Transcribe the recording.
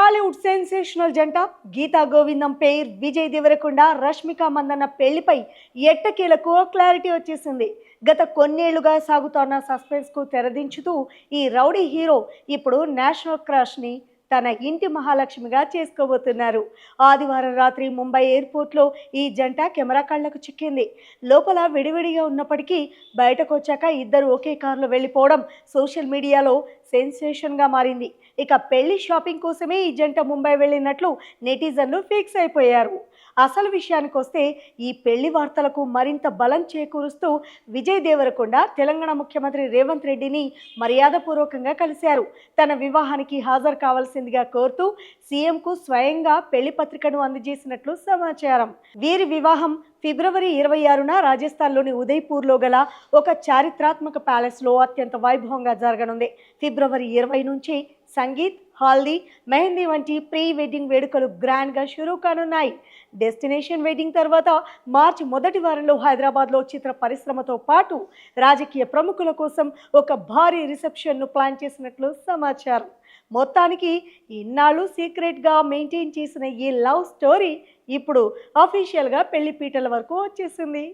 Tollywood sensational జంట గీతా గోవిందం పేర్ విజయ్ దేవరకొండ రష్మిక మందన్న పెళ్లిపై ఎట్టకేలకు clarity వచ్చేసింది. గత కొన్నేళ్లుగా సాగుతున్న సస్పెన్స్ కు తెరదించుతూ ఈ రౌడీ హీరో ఇప్పుడు నేషనల్ క్రష్ ని తన ఇంటి మహాలక్ష్మిగా చేసుకోబోతున్నారు. ఆదివారం రాత్రి ముంబై ఎయిర్పోర్ట్లో ఈ జంట కెమెరా కళ్లకు చిక్కింది. లోపల విడివిడిగా ఉన్నప్పటికీ బయటకు వచ్చాక ఇద్దరు ఒకే కారులో వెళ్ళిపోవడం సోషల్ మీడియాలో సెన్సేషన్గా మారింది. ఇక పెళ్లి షాపింగ్ కోసమే ఈ జంట ముంబై వెళ్ళినట్లు నెటిజన్లు ఫిక్స్ అయిపోయారు. అసలు విషయానికి వస్తే ఈ పెళ్లి వార్తలకు మరింత బలం చేకూరుస్తూ విజయ్ దేవరకొండ తెలంగాణ ముఖ్యమంత్రి రేవంత్ రెడ్డిని మర్యాదపూర్వకంగా కలిశారు. తన వివాహానికి హాజరు కావాల్సిందిగా కోరుతూ సీఎంకు స్వయంగా పెళ్లి పత్రికను అందజేసినట్లు సమాచారం. వీరి వివాహం ఫిబ్రవరి 26న రాజస్థాన్లోని ఉదయ్పూర్లో గల ఒక చారిత్రాత్మక ప్యాలెస్లో అత్యంత వైభవంగా జరగనుంది. ఫిబ్రవరి 20 నుంచి సంగీత్, హల్దీ, మెహందీ వంటి ప్రీ వెడ్డింగ్ వేడుకలు గ్రాండ్గా షురూ కానున్నాయి. డెస్టినేషన్ వెడ్డింగ్ తర్వాత మార్చి మొదటి వారంలో హైదరాబాద్లో చిత్ర పరిశ్రమతో పాటు రాజకీయ ప్రముఖుల కోసం ఒక భారీ రిసెప్షన్ను ప్లాన్ చేసినట్లు సమాచారం. మొత్తానికి ఇన్నాళ్ళు సీక్రెట్గా మెయింటైన్ చేసిన ఈ లవ్ స్టోరీ ఇప్పుడు అఫీషియల్గా పెళ్లి పీటల వరకు వచ్చేసింది.